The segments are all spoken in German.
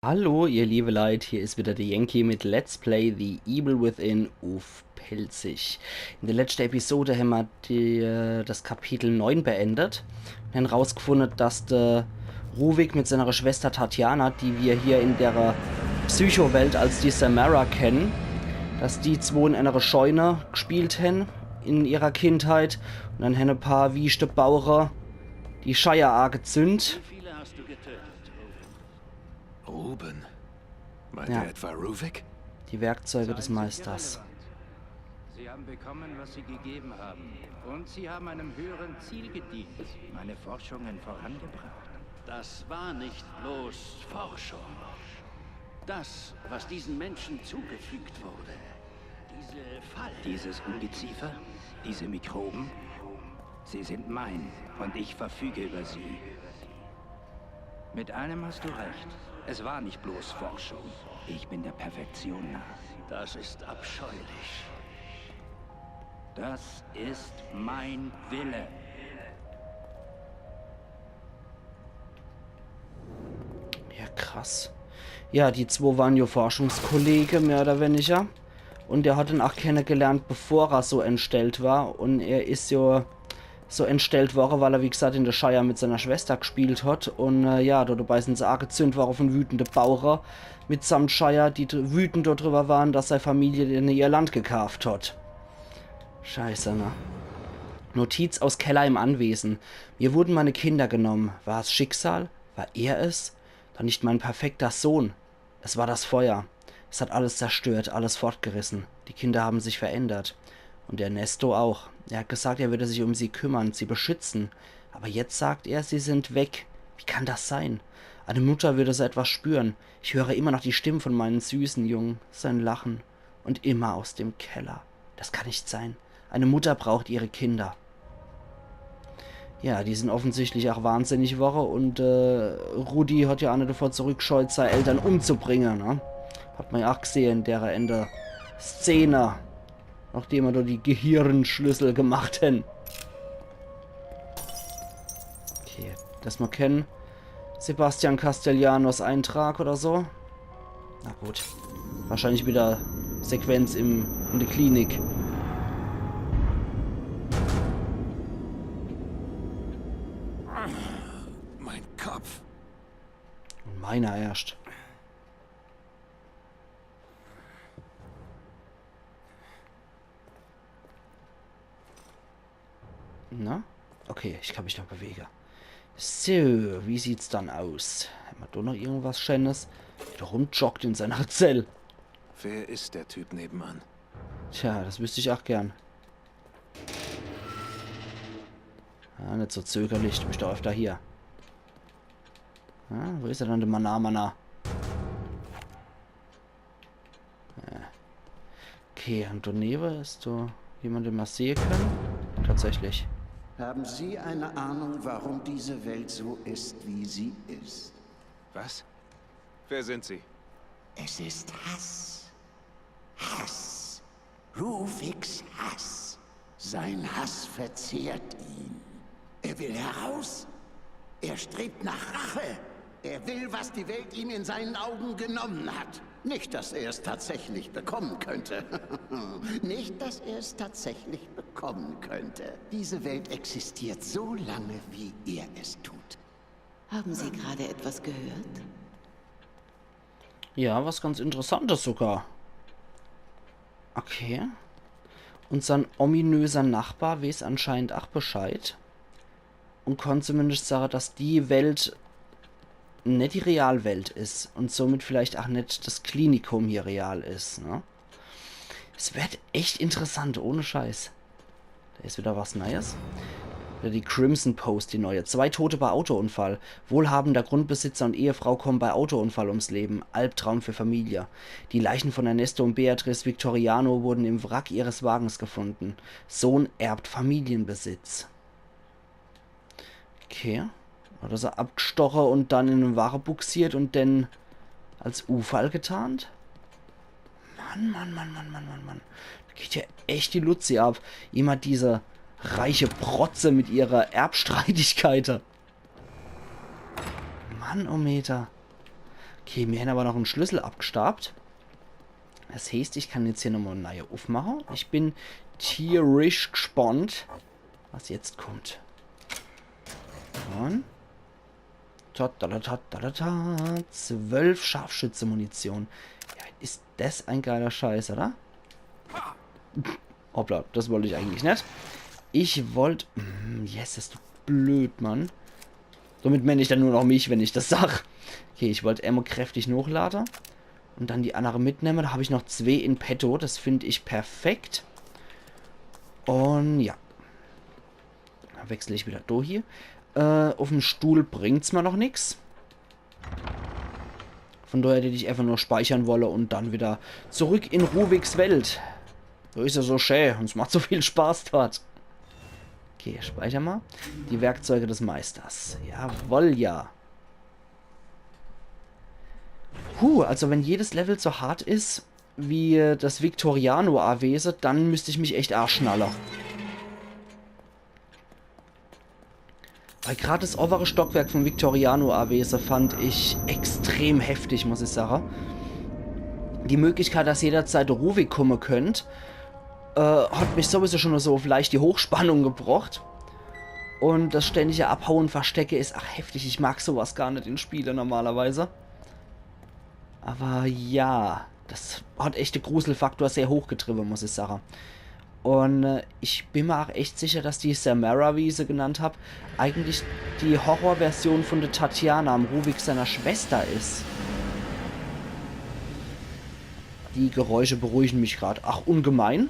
Hallo, ihr liebe Leute, hier ist wieder der Yankee mit Let's Play The Evil Within auf Pelzig. In der letzten Episode haben wir das Kapitel 9 beendet und haben herausgefunden, dass der Ruvik mit seiner Schwester Tatjana, die wir hier in der Psycho-Welt als die Samara kennen, dass die zwei in einer Scheune gespielt haben in ihrer Kindheit und dann haben ein paar wiechte Bauern die Scheier angezündet. Wie viele hast du getötet, Ruben? Ruben? Meint Ja. er etwa Ruvik? Die Werkzeuge des Seien Sie Meisters. irrelevant. Sie haben bekommen, was Sie gegeben haben. Und Sie haben einem höheren Ziel gedient, meine Forschungen vorangebracht. Das war nicht bloß Forschung. Das, was diesen Menschen zugefügt wurde. Diese Fall. Dieses Ungeziefer, diese Mikroben, sie sind mein und ich verfüge über sie. Mit einem hast du recht. Es war nicht bloß Forschung. Ich bin der Perfektion nah. Das ist abscheulich. Das ist mein Wille. Ja, krass. Ja, die zwei waren ja Forschungskollege, mehr oder weniger. Und er hat ihn auch kennengelernt, bevor er so entstellt war. Und er ist ja so entstellt worden, weil er, wie gesagt, in der Shire mit seiner Schwester gespielt hat. Und ja, dabei sind sie angezündet worden von wütende Bauern mitsamt Shire, die wütend darüber waren, dass seine Familie in ihr Land gekauft hat. Scheiße, ne? Notiz aus Keller im Anwesen. Mir wurden meine Kinder genommen. War es Schicksal? War er es? Dann nicht mein perfekter Sohn. Es war das Feuer. Es hat alles zerstört, alles fortgerissen. Die Kinder haben sich verändert. Und Ernesto auch. Er hat gesagt, er würde sich um sie kümmern, sie beschützen. Aber jetzt sagt er, sie sind weg. Wie kann das sein? Eine Mutter würde so etwas spüren. Ich höre immer noch die Stimmen von meinen süßen Jungen, sein Lachen. Und immer aus dem Keller. Das kann nicht sein. Eine Mutter braucht ihre Kinder. Ja, die sind offensichtlich auch wahnsinnig Woche und Rudi hat ja auch nicht davor zurückgescheut, seine Eltern umzubringen, ne? Hat man ja auch gesehen in der Ende Szene, nachdem er da die Gehirnschlüssel gemacht hat. Okay, das mal kennen. Sebastian Castellanos Eintrag oder so. Na gut. Wahrscheinlich wieder Sequenz in der Klinik. Mein Kopf. Meiner erst. Na? Okay, ich kann mich noch bewegen. So, wie sieht's dann aus? Haben wir da noch irgendwas Schönes? Der rumjoggt in seiner Zelle. Wer ist der Typ nebenan? Tja, das wüsste ich auch gern. Ja, nicht so zögerlich, du bist doch öfter hier. Ja, wo ist er dann, der Mana? Ja. Okay, und daneben ist da jemand, den wir sehen können? Tatsächlich. Haben Sie eine Ahnung, warum diese Welt so ist, wie sie ist? Was? Wer sind Sie? Es ist Hass. Hass. Ruviks Hass. Sein Hass verzehrt ihn. Er will heraus. Er strebt nach Rache. Er will, was die Welt ihm in seinen Augen genommen hat. Nicht, dass er es tatsächlich bekommen könnte. Nicht, dass er es tatsächlich bekommen könnte. Diese Welt existiert so lange, wie er es tut. Haben Sie gerade etwas gehört? Ja, was ganz Interessantes sogar. Okay. Und sein ominöser Nachbar weiß anscheinend auch Bescheid. Und kann zumindest sagen, dass die Welt nicht die Realwelt ist. Und somit vielleicht auch nicht das Klinikum hier real ist. Ne? Es wird echt interessant, ohne Scheiß. Da ist wieder was Neues. Wieder die Crimson Post, die neue. 2 Tote bei Autounfall. Wohlhabender Grundbesitzer und Ehefrau kommen bei Autounfall ums Leben. Albtraum für Familie. Die Leichen von Ernesto und Beatrice Victoriano wurden im Wrack ihres Wagens gefunden. Sohn erbt Familienbesitz. Okay. Hat er so abgestochen und dann in eine Ware buxiert und dann als Unfall getarnt? Mann. Da geht ja echt die Luzi ab. Immer diese reiche Protze mit ihrer Erbstreitigkeit. Mann, oh Meter. Okay, mir haben aber noch einen Schlüssel abgestaubt. Das heißt, ich kann jetzt hier nochmal eine neue aufmachen. Ich bin tierisch gespannt, was jetzt kommt. Und 12 Scharfschütze-Munition. Ja, ist das ein geiler Scheiß, oder? Hoppla, das wollte ich eigentlich nicht. Ich wollte... Yes, das ist du blöd, Mann. Somit meine ich dann nur noch mich, wenn ich das sage. Okay, ich wollte Ammo kräftig hochladen. Und dann die andere mitnehmen. Da habe ich noch 2 in petto. Das finde ich perfekt. Und ja. Dann wechsle ich wieder durch hier. Auf dem Stuhl bringt es mir noch nichts. Von daher hätte ich einfach nur speichern wollen und dann wieder zurück in Ruviks Welt. So ist er so schön und es macht so viel Spaß dort. Okay, speichern wir. Die Werkzeuge des Meisters. Jawohl, ja. Also wenn jedes Level so hart ist wie das Victoriano-Avese, dann müsste ich mich echt arschschnaller. Weil gerade das obere Stockwerk vom Victoriano-Avese fand ich extrem heftig, muss ich sagen. Die Möglichkeit, dass jederzeit Ruvik kommen könnt, hat mich sowieso schon so auf leicht die Hochspannung gebracht. Und das ständige Abhauen, Verstecke ist heftig. Ich mag sowas gar nicht in Spielen normalerweise. Aber ja, das hat echt den Gruselfaktor sehr hochgetrieben, muss ich sagen. Und ich bin mir auch echt sicher, dass die Samara, wie ich sie genannt habe, eigentlich die Horrorversion von der Tatjana, am Ruvik seiner Schwester ist. Die Geräusche beruhigen mich gerade. Ach, ungemein.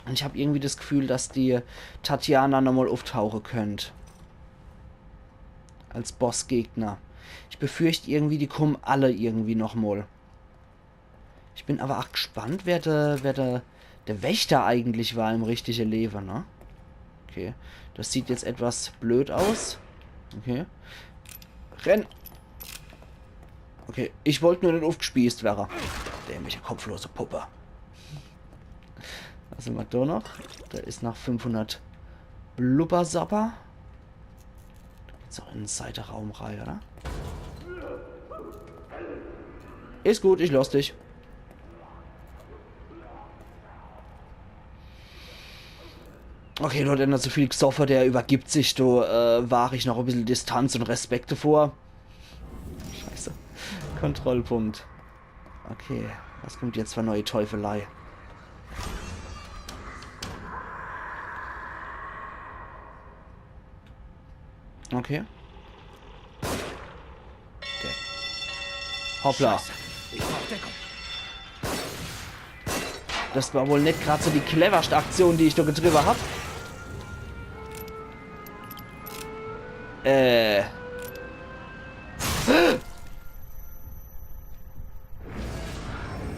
Und ich habe irgendwie das Gefühl, dass die Tatjana nochmal auftauchen könnte. Als Bossgegner. Ich befürchte irgendwie, die kommen alle irgendwie nochmal. Ich bin aber auch gespannt, wer der Wächter eigentlich war im richtigen Leben, ne? Okay. Das sieht jetzt etwas blöd aus. Okay. Renn! Okay, ich wollte nur nicht aufgespießt werden. Dämliche kopflose Puppe. Was haben wir da noch? Da ist noch 500 Blubbersapper. Da geht's auch in den Seitenraum rein, oder? Ist gut, ich lass dich. Okay, Leute, nicht so viel gesoffen, der übergibt sich. Da wahre ich noch ein bisschen Distanz und Respekt vor. Scheiße. Kontrollpunkt. Okay, was kommt jetzt für neue Teufelei? Okay. Hoppla. Scheiße. Ich brauch Deckung. Das war wohl nicht gerade so die cleverste Aktion, die ich da getrieben habe.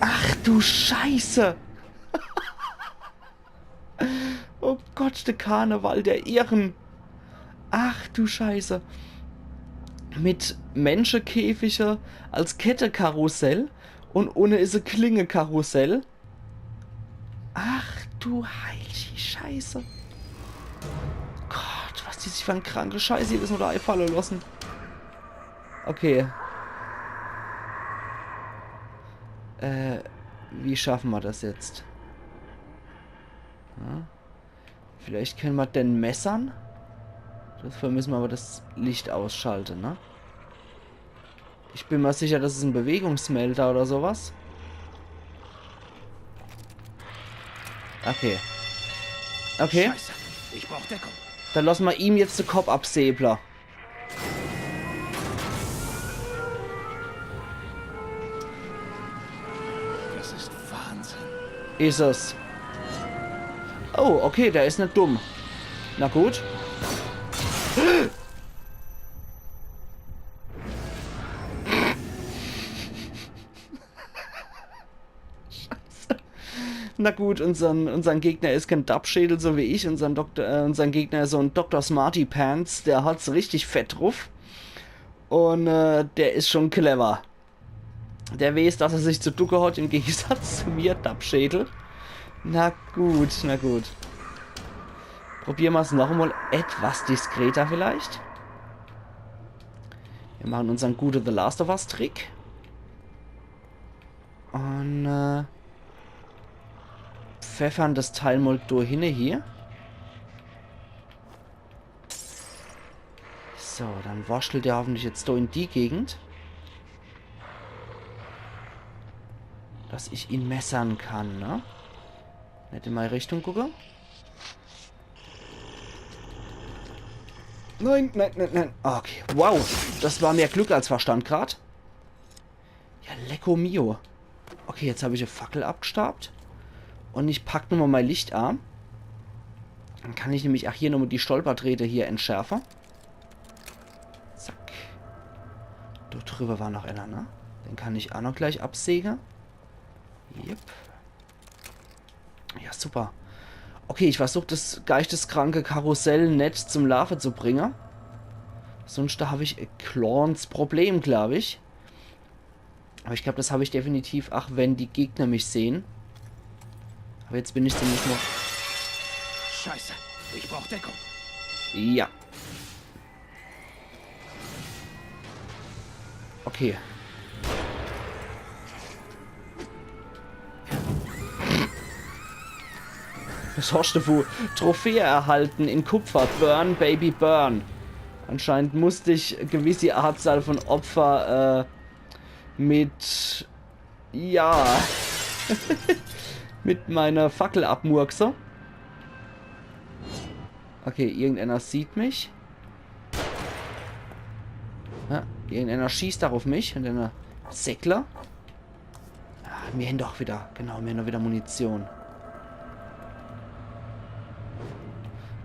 Ach du Scheiße. Oh Gott, der Karneval der Irren. Ach du Scheiße. Mit Menschenkäfige als Kette-Karussell und ohne ist ein Klinge-Karussell. Ach du heilige Scheiße. Gott, was die sich für ein kranke Scheiße jedes Mal da einfallen lassen. Okay. Wie schaffen wir das jetzt? Ja. Vielleicht können wir den messern. Dafür müssen wir aber das Licht ausschalten, ne? Ich bin mir sicher, das ist ein Bewegungsmelder oder sowas. Okay. Okay. Scheiße. Ich brauch Deckung. Dann lassen wir ihm jetzt den Kopf absäbler. Das ist Wahnsinn. Ist es. Oh, okay, der ist nicht dumm. Na gut. Na gut, unseren Gegner ist kein Dubschädel, so wie ich. Unseren Gegner ist so ein Dr. Smarty Pants. Der hat's richtig fett drauf. Und der ist schon clever. Der weiß, dass er sich zu ducken hat, im Gegensatz zu mir, Dubschädel. Na gut, na gut. Probieren wir es noch mal etwas diskreter vielleicht. Wir machen unseren guten The Last of Us Trick. Und pfeffern das Teil mal durch hin hier. So, dann waschelt der hoffentlich jetzt da in die Gegend. Dass ich ihn messern kann, ne? Nicht in meine Richtung gucken. Nein, nein, nein, nein. Okay, wow. Das war mehr Glück als Verstand gerade. Ja, lecco mio. Okay, jetzt habe ich eine Fackel abgestaubt. Und ich packe nochmal mein Lichtarm. Dann kann ich nämlich auch hier nochmal die Stolperdrähte hier entschärfen. Zack. Dort drüber war noch einer, ne? Den kann ich auch noch gleich absägen. Yep. Ja, super. Okay, ich versuche das geisteskranke Karussell nett zum Larve zu bringen. Sonst da habe ich ein kleines Problem, glaube ich. Aber ich glaube, das habe ich definitiv, ach, wenn die Gegner mich sehen. Aber jetzt bin ich ziemlich noch... Scheiße, ich brauche Deckung. Ja. Okay. Das hast du wo Trophäe erhalten in Kupfer. Burn, Baby, burn. Anscheinend musste ich eine gewisse Anzahl von Opfer mit... Ja... mit meiner Fackel abmurkse. Okay, irgendeiner sieht mich. Ja, irgendeiner schießt auch auf mich. Und einer Säckler. Ah, wir haben doch wieder... Genau, wir haben doch wieder Munition.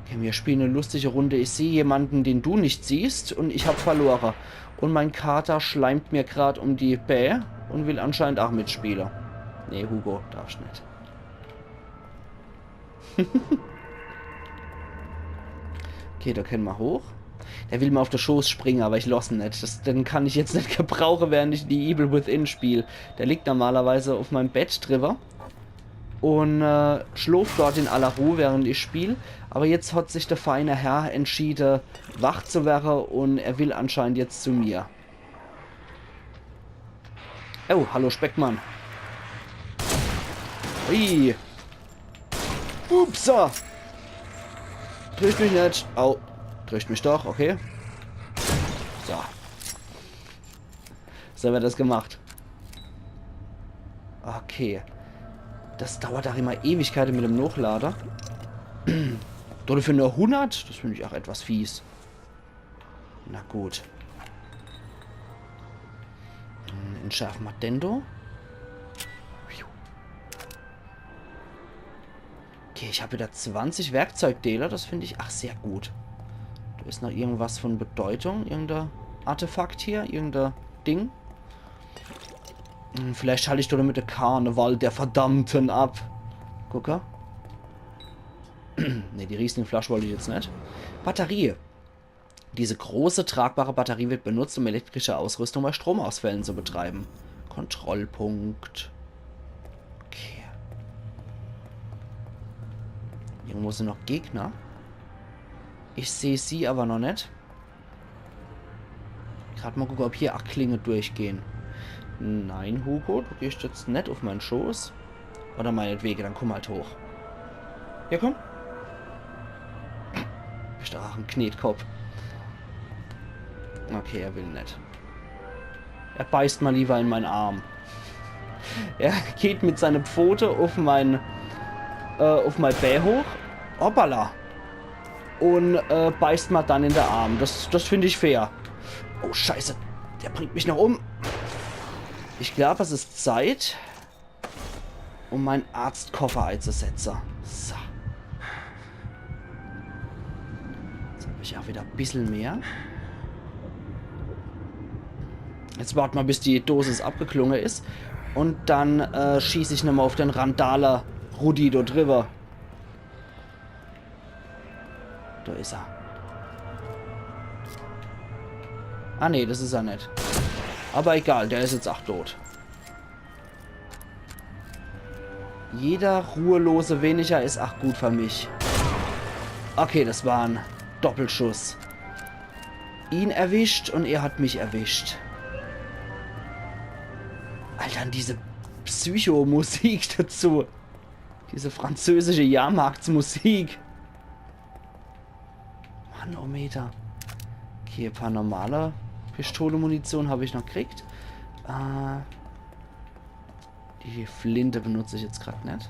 Okay, wir spielen eine lustige Runde. Ich sehe jemanden, den du nicht siehst. Und ich habe verloren. Und mein Kater schleimt mir gerade um die Bäh. Und will anscheinend auch mitspielen. Nee, Hugo, darfst nicht. Okay, da können wir hoch. Der will mal auf den Schoß springen, aber ich lasse ihn nicht. Den kann ich jetzt nicht gebrauchen, während ich die Evil Within spiele. Der liegt normalerweise auf meinem Bett drüber. Und schläft dort in aller Ruhe, während ich spiele. Aber jetzt hat sich der feine Herr entschieden, wach zu werden. Und er will anscheinend jetzt zu mir. Oh, hallo Speckmann. Ui. Upsa. Trifft mich nicht. Au. Trifft mich doch, okay. So. So wird das gemacht. Okay. Das dauert auch immer Ewigkeiten mit dem Nachlader. Oder für nur 100? Das finde ich auch etwas fies. Na gut. Entschärfen wir Dendo. Okay, ich habe wieder 20 Werkzeugdealer. Das finde ich, ach, sehr gut. Da ist noch irgendwas von Bedeutung. Irgendein Artefakt hier. Irgendein Ding. Vielleicht schalte ich doch mit der Karneval der Verdammten ab. Gucker. Ne, die Riesling-Flasche wollte ich jetzt nicht. Batterie. Diese große, tragbare Batterie wird benutzt, um elektrische Ausrüstung bei Stromausfällen zu betreiben. Kontrollpunkt. Okay. Irgendwo sind noch Gegner. Ich sehe sie aber noch nicht. Gerade mal gucken, ob hier 8 Klinge durchgehen. Nein, Hugo, du gehst jetzt nicht auf meinen Schoß. Oder meinetwegen, dann komm halt hoch. Ja, komm. Bist doch auch ein Knetkopf. Okay, er will nicht. Er beißt mal lieber in meinen Arm. Er geht mit seiner Pfote auf mein Bär hoch. Hoppala. Und beißt mal dann in den Arm. Das finde ich fair. Oh, scheiße. Der bringt mich noch um. Ich glaube, es ist Zeit, um meinen Arztkoffer einzusetzen. So. Jetzt habe ich auch wieder ein bisschen mehr. Jetzt warten wir, bis die Dosis abgeklungen ist. Und dann schieße ich nochmal auf den Randaler Rudi dort drüber. Da ist er. Ah ne, das ist er nicht. Aber egal, der ist jetzt auch tot. Jeder ruhelose weniger ist auch gut für mich. Okay, das war ein Doppelschuss. ihn erwischt und er hat mich erwischt. Alter, und diese Psycho-Musik dazu. Diese französische Jahrmarktsmusik. Manometer. Okay, ein paar normale Pistole-Munition habe ich noch gekriegt. Die Flinte benutze ich jetzt gerade nicht.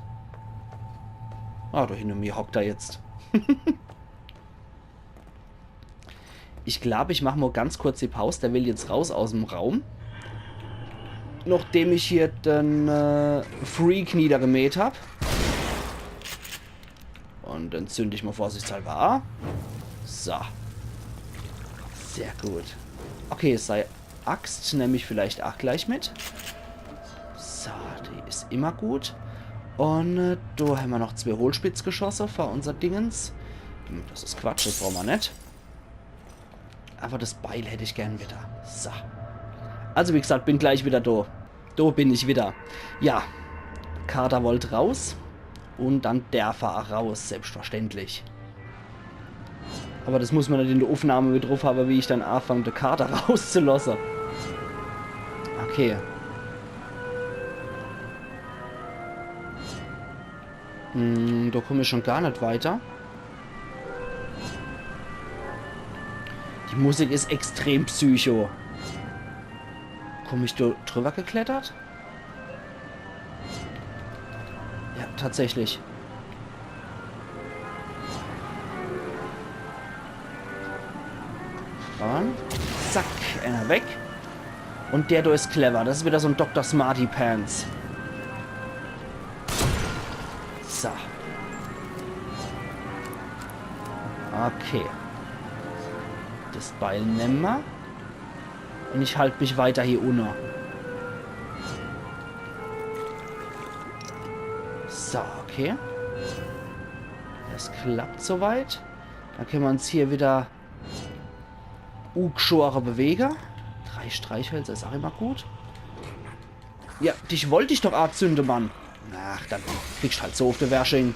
Ah, da hinter mir hockt er jetzt. Ich glaube, ich mache mal ganz kurz die Pause. Der will jetzt raus aus dem Raum. Nachdem ich hier den Freak niedergemäht habe. Und dann zünde ich mal vorsichtshalber A. So. Sehr gut. Okay, es sei Axt, nehme ich vielleicht auch gleich mit. So, die ist immer gut. Und da haben wir noch 2 Hohlspitzgeschosse für unser Dingens. Das ist Quatsch, das brauchen wir nicht. Aber das Beil hätte ich gern wieder. So. Also wie gesagt, bin gleich wieder da. Da bin ich wieder. Ja. Kater wollte raus. Und dann der Fahrer raus, selbstverständlich. Aber das muss man nicht in der Aufnahme mit drauf haben, wie ich dann anfange, den Kater rauszulassen. Okay. Da komme ich schon gar nicht weiter. Die Musik ist extrem psycho. Komme ich da drüber geklettert? Ja, tatsächlich. Und zack, einer weg. Und der da ist clever. Das ist wieder so ein Dr. Smarty Pants. So. Okay. Das Beil nehmen wir. Und ich halte mich weiter hier unten. So, okay. Das klappt soweit. Dann können wir uns hier wieder Ugschore bewegen. 3 Streichhölzer ist auch immer gut. Ja, dich wollte ich doch anzünden, Mann. Ach, dann kriegst du halt so auf der Wärsching.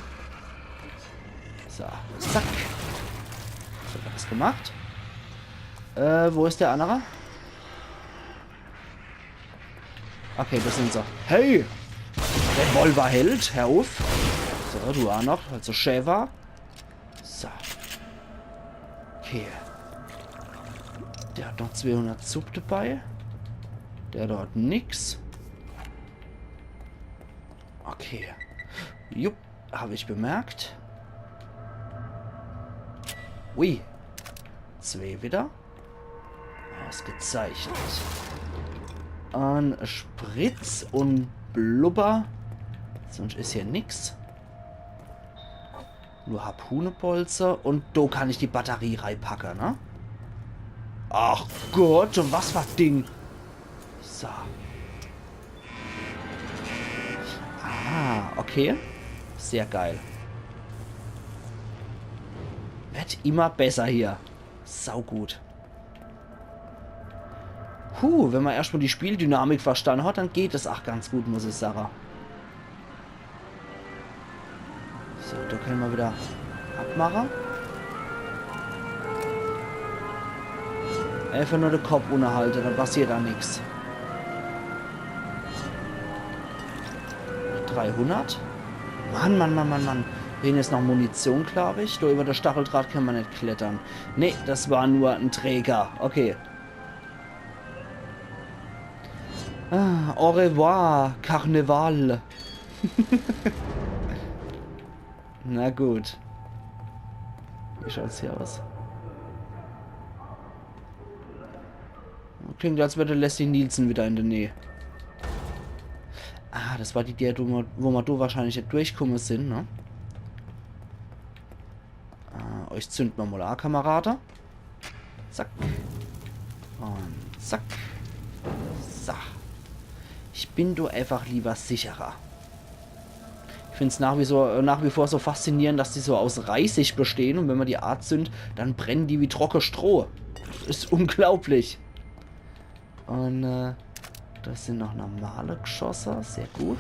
So, zack. So, das gemacht. Wo ist der andere? Okay, das sind sie. Hey! Revolverheld, hör auf. So, du auch noch. Also Schäfer. So. Okay. Der hat noch 200 Zub dabei. Der dort nix. Okay. Jupp, habe ich bemerkt. Ui. 2 wieder. Ausgezeichnet. Und Spritz und Blubber. Sonst ist hier nix. Nur Harpunepolster. Und da kann ich die Batterie reinpacken, ne? Ach Gott, und was für ein Ding. So. Ah, okay. Sehr geil. Wird immer besser hier. Saugut. Wenn man erstmal die Spieldynamik verstanden hat, dann geht es auch ganz gut, muss ich sagen. So, da können wir wieder abmachen. Einfach nur den Kopf unterhalten, dann passiert da nichts. 300. Mann. Wen ist noch Munition, glaube ich. Da über das Stacheldraht kann man nicht klettern. Nee, das war nur ein Träger. Okay. Ah, au revoir, Karneval. Na gut. Wie schaut's hier aus? Klingt, als wäre der Leslie Nielsen wieder in der Nähe. Ah, das war die, wo wir da wahrscheinlich nicht durchkommen sind, ne? Euch zünden wir mal an, Kameraden. Zack. Und zack. So. Ich bin da einfach lieber sicherer. Ich finde es nach wie vor so faszinierend, dass die so aus Reisig bestehen und wenn man die Art zündet, dann brennen die wie trockenes Stroh. Das ist unglaublich. Und das sind noch normale Geschosse. Sehr gut.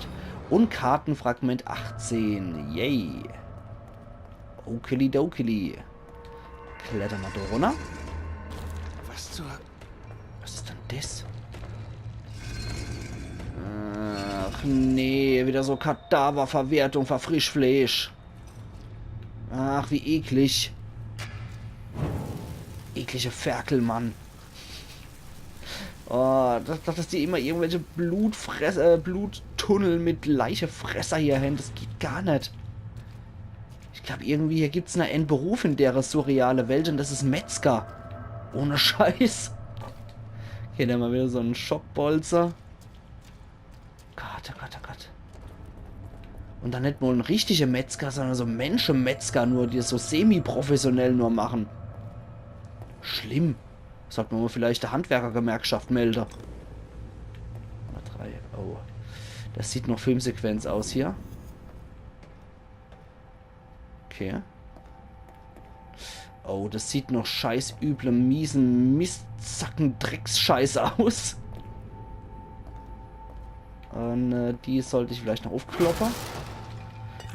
Und Kartenfragment 18. Yay. Okili-dokili. Klettern wir da runter. Was ist denn das? Ach nee, wieder so Kadaververwertung, Verfrischfleisch. Ach, wie eklig. Eklige Ferkel, Mann. Oh, dass die immer irgendwelche Bluttunnel mit Leichefresser hier haben, das geht gar nicht. Ich glaube, irgendwie hier gibt es einen Beruf in der surreale Welt und das ist Metzger. Ohne Scheiß. Hier dann mal wieder so einen Schockbolzer. Gott, oh Gott, oh Gott. Und dann nicht nur ein richtiger Metzger, sondern so Menschenmetzger nur, die es so semi-professionell nur machen. Schlimm. Sollte man mal vielleicht der Handwerkergewerkschaft melden. 3. Oh. Das sieht noch Filmsequenz aus hier. Okay. Oh, das sieht noch scheiß üble, miesen Mistzacken Drecksscheiß aus. Und die sollte ich vielleicht noch aufkloppen.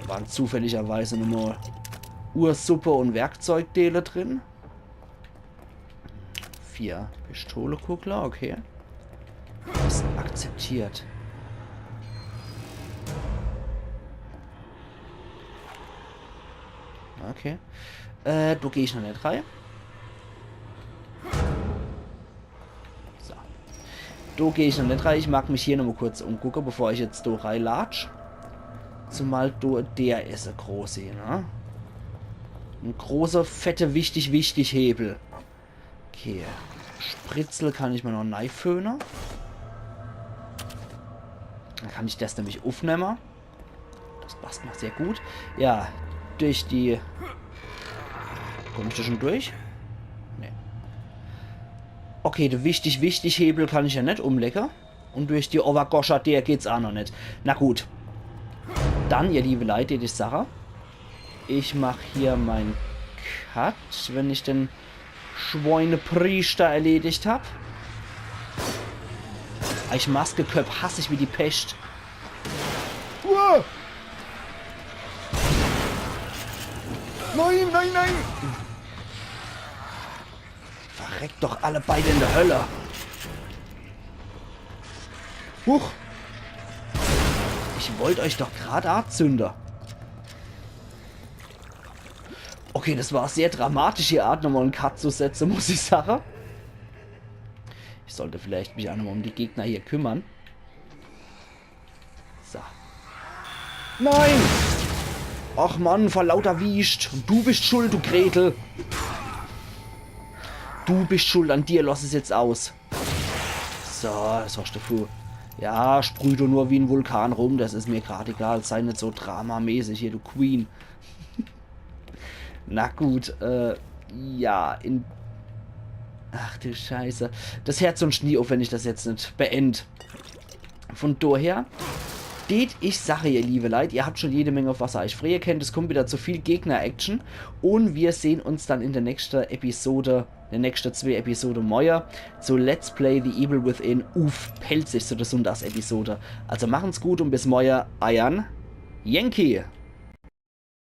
Da waren zufälligerweise nochmal Ursuppe und Werkzeugteile drin. 4 Pistolekuckler, okay. Das ist akzeptiert. Okay. Du gehe ich noch nicht rein. So. Du gehe ich noch nicht rein. Ich mag mich hier noch mal kurz umgucken, bevor ich jetzt da reinlatsch. Zumal der ist ein großer, ne? Ein großer, fette, wichtig Hebel. Okay. Spritzel kann ich mir noch neiföhnen. Dann kann ich das nämlich aufnehmen. Das passt noch sehr gut. Ja, durch die... Komme ich da schon durch? Nee. Okay, der wichtig Hebel kann ich ja nicht umlecken. Und durch die Overgoscha, der geht's auch noch nicht. Na gut. Dann, ihr liebe Leute, die Sache. Ich mache hier mein Cut, wenn ich den Schweinepriester erledigt habe. Ich Maskeköpf hasse ich wie die Pest. Uah! Nein, nein, nein! Verreckt doch alle beide in der Hölle. Huch! Ich wollte euch doch gerade anzünden. Okay, das war sehr dramatisch, hier Art nochmal einen Cut zu setzen, muss ich sagen. Ich sollte vielleicht mich auch nochmal um die Gegner hier kümmern. So. Nein! Ach Mann, vor lauter Wiescht. Du bist schuld, du Gretel. Du bist schuld, an dir lass es jetzt aus. So, das sagst du fu. Ja, sprüh du nur wie ein Vulkan rum, das ist mir gerade egal. Sei nicht so dramamäßig hier, du Queen. Na gut, ja, Ach du Scheiße. Das Herz und Schnee auf, wenn ich das jetzt nicht beende. Von daher, ich sage ihr liebe Leute, ihr habt schon jede Menge auf Wasser euch frei kennt. Es kommt wieder zu viel Gegner-Action. Und wir sehen uns dann in der nächsten Episode, der nächsten 2 Episoden mehr, zu Let's Play The Evil Within. Pelzig, so der Sonntagsepisode. Also machen's gut und bis morgen. Eiern Yankee.